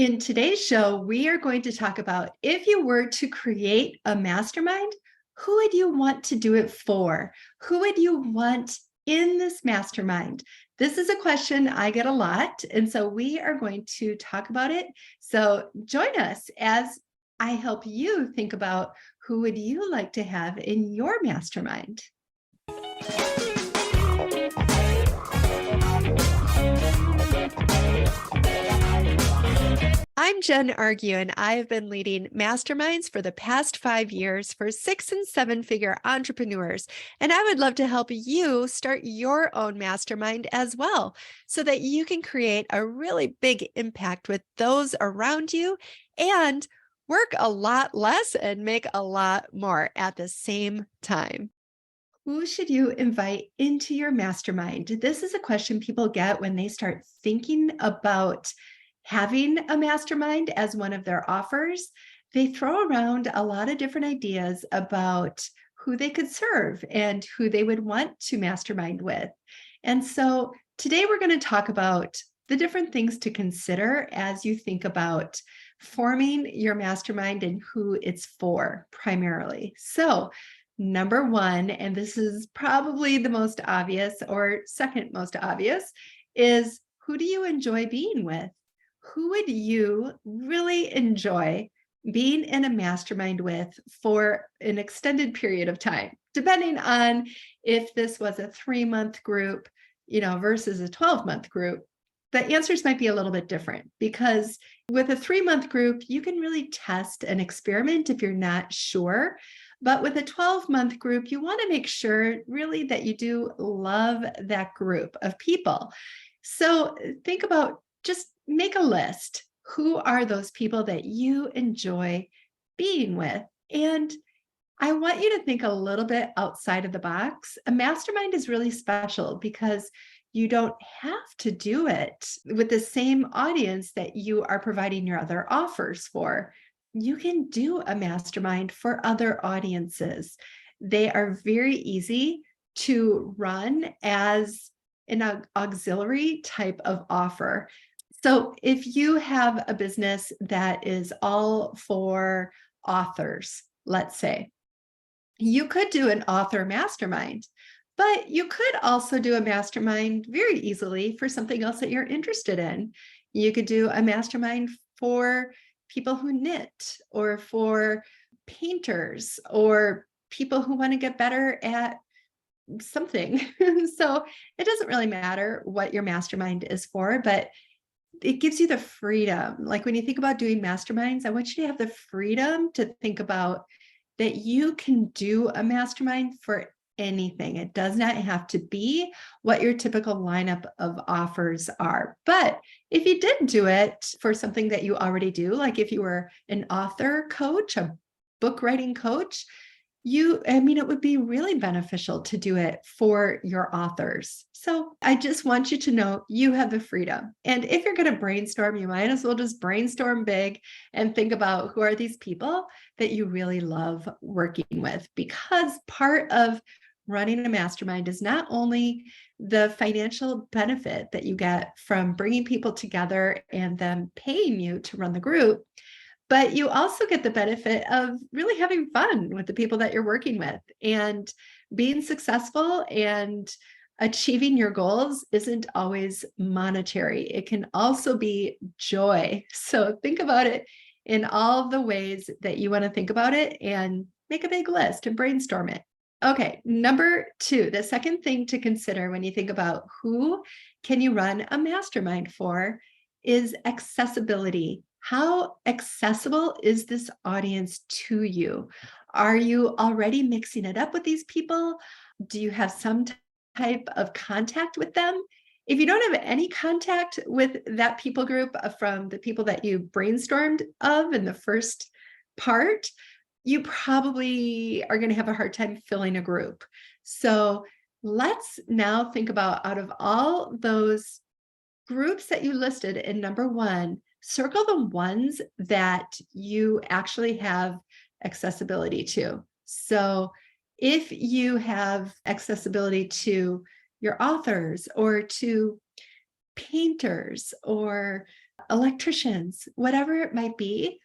In today's show, we are going to talk about if you were to create a mastermind, who would you want to do it for? Who would you want in this mastermind? This is a question I get a lot, and so we are going to talk about it. So join us as I help you think about who would you like to have in your mastermind. I'm Jen Argue, and I have been leading masterminds for the past 5 years for 6- and 7-figure entrepreneurs. And I would love to help you start your own mastermind as well, so that you can create a really big impact with those around you and work a lot less and make a lot more at the same time. Who should you invite into your mastermind? This is a question people get when they start thinking about having a mastermind as one of their offers. They throw around a lot of different ideas about who they could serve and who they would want to mastermind with. And so today we're going to talk about the different things to consider as you think about forming your mastermind and who it's for primarily. So number one, and this is probably the most obvious or second most obvious, is who do you enjoy being with? Who would you really enjoy being in a mastermind with for an extended period of time, depending on if this was a 3-month group, versus a 12-month group? The answers might be a little bit different, because with a 3-month group, you can really test and experiment if you're not sure. But with a 12-month group, you want to make sure really that you do love that group of people. So think about, just make a list. Who are those people that you enjoy being with? And I want you to think a little bit outside of the box. A mastermind is really special because you don't have to do it with the same audience that you are providing your other offers for. You can do a mastermind for other audiences. They are very easy to run as an auxiliary type of offer. So if you have a business that is all for authors, let's say, you could do an author mastermind, but you could also do a mastermind very easily for something else that you're interested in. You could do a mastermind for people who knit, or for painters, or people who want to get better at something. So it doesn't really matter what your mastermind is for, but it gives you the freedom. Like when you think about doing masterminds, I want you to have the freedom to think about that you can do a mastermind for anything. It does not have to be what your typical lineup of offers are. But if you did do it for something that you already do, like if you were an author coach, a book writing coach, it would be really beneficial to do it for your authors. So I just want you to know you have the freedom. And if you're going to brainstorm, you might as well just brainstorm big and think about who are these people that you really love working with, because part of running a mastermind is not only the financial benefit that you get from bringing people together and them paying you to run the group, but you also get the benefit of really having fun with the people that you're working with. And being successful and achieving your goals isn't always monetary. It can also be joy. So think about it in all of the ways that you want to think about it, and make a big list and brainstorm it. Okay, number 2, the second thing to consider when you think about who can you run a mastermind for is accessibility. How accessible is this audience to you? Are you already mixing it up with these people? Do you have some type of contact with them? If you don't have any contact with that people group from the people that you brainstormed of in the first part, you probably are going to have a hard time filling a group. So let's now think about, out of all those groups that you listed in number 1, circle the ones that you actually have accessibility to. So if you have accessibility to your authors, or to painters, or electricians, whatever it might be,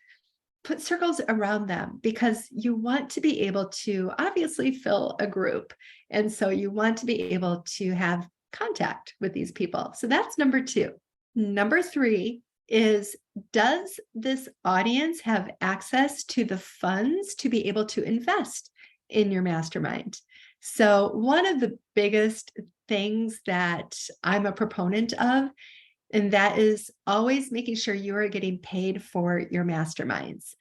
put circles around them because you want to be able to obviously fill a group. And so you want to be able to have contact with these people. So that's number 2. Number 3 is, does this audience have access to the funds to be able to invest in your mastermind? So one of the biggest things that I'm a proponent of, and that is always making sure you are getting paid for your masterminds.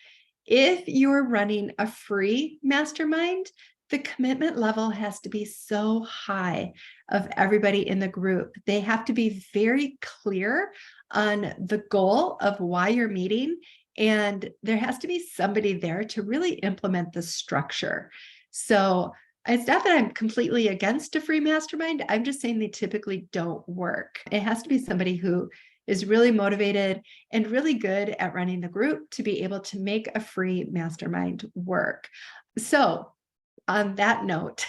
If you're running a free mastermind, the commitment level has to be so high of everybody in the group. They have to be very clear on the goal of why you're meeting, and there has to be somebody there to really implement the structure. So it's not that I'm completely against a free mastermind. I'm just saying they typically don't work. It has to be somebody who is really motivated and really good at running the group to be able to make a free mastermind work. So on that note,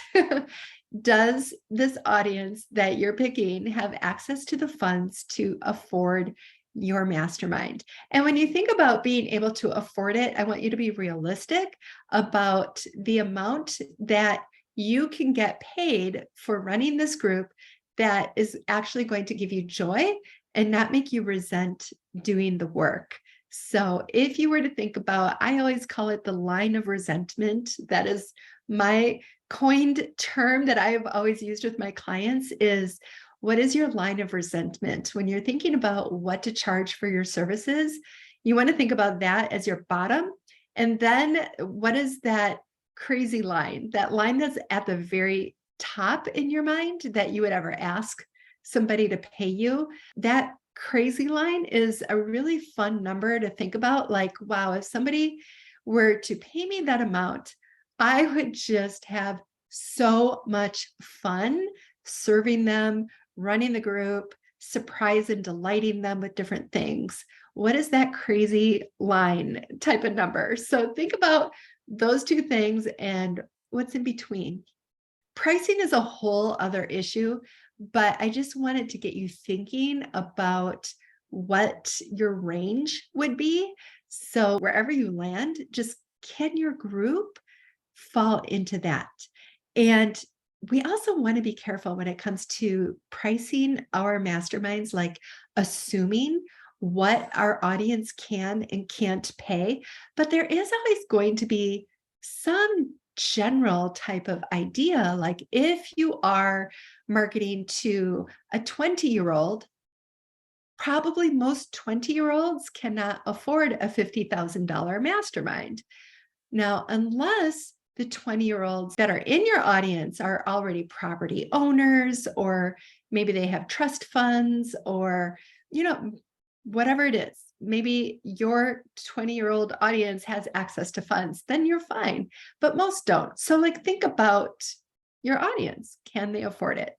does this audience that you're picking have access to the funds to afford your mastermind? And when you think about being able to afford it, I want you to be realistic about the amount that you can get paid for running this group that is actually going to give you joy and not make you resent doing the work. So if you were to think about, I always call it the line of resentment. That is my coined term that I've always used with my clients is, what is your line of resentment? When you're thinking about what to charge for your services, you want to think about that as your bottom. And then what is that crazy line, that line that's at the very top in your mind that you would ever ask somebody to pay you? That crazy line is a really fun number to think about. Like, wow, if somebody were to pay me that amount, I would just have so much fun serving them, running the group, surprise and delighting them with different things. What is that crazy line type of number? So think about those two things and what's in between. Pricing is a whole other issue, but I just wanted to get you thinking about what your range would be. So wherever you land, just can your group fall into that? And we also want to be careful when it comes to pricing our masterminds, like assuming what our audience can and can't pay. But there is always going to be some general type of idea. Like if you are marketing to a 20-year-old, probably most 20-year-olds cannot afford a $50,000 mastermind. Now, unless the 20-year-olds that are in your audience are already property owners, or maybe they have trust funds, or, whatever it is, maybe your 20-year-old audience has access to funds, then you're fine, but most don't. So think about your audience. Can they afford it?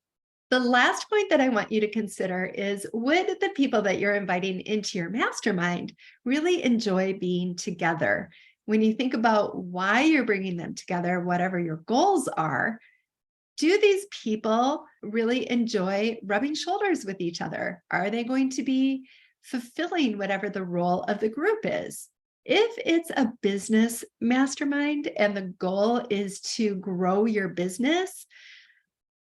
The last point that I want you to consider is, would the people that you're inviting into your mastermind really enjoy being together? When you think about why you're bringing them together, whatever your goals are, do these people really enjoy rubbing shoulders with each other? Are they going to be fulfilling whatever the role of the group is? If it's a business mastermind and the goal is to grow your business,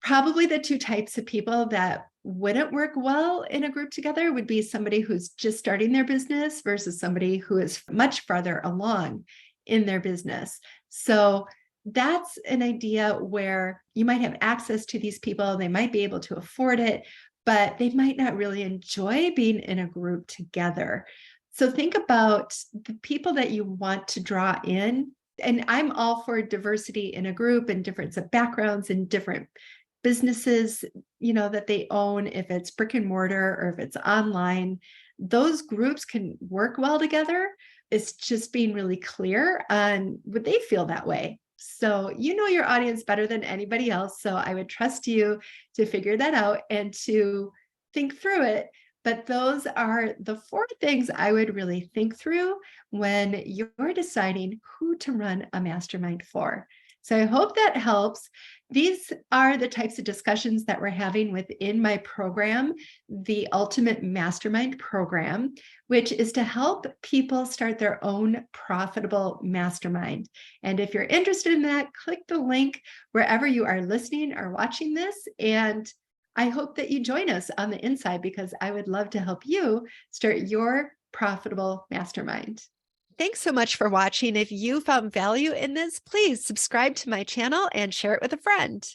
probably the two types of people that wouldn't work well in a group together would be somebody who's just starting their business versus somebody who is much farther along in their business. So that's an idea where you might have access to these people. They might be able to afford it, but they might not really enjoy being in a group together. So think about the people that you want to draw in. And I'm all for diversity in a group and difference of backgrounds and different businesses, that they own, if it's brick and mortar or if it's online. Those groups can work well together. It's just being really clear on would they feel that way. So you know your audience better than anybody else. So I would trust you to figure that out and to think through it. But those are the 4 things I would really think through when you're deciding who to run a mastermind for. So I hope that helps. These are the types of discussions that we're having within my program, the Ultimate Mastermind program, which is to help people start their own profitable mastermind. And if you're interested in that, click the link wherever you are listening or watching this. And I hope that you join us on the inside, because I would love to help you start your profitable mastermind. Thanks so much for watching. If you found value in this, please subscribe to my channel and share it with a friend.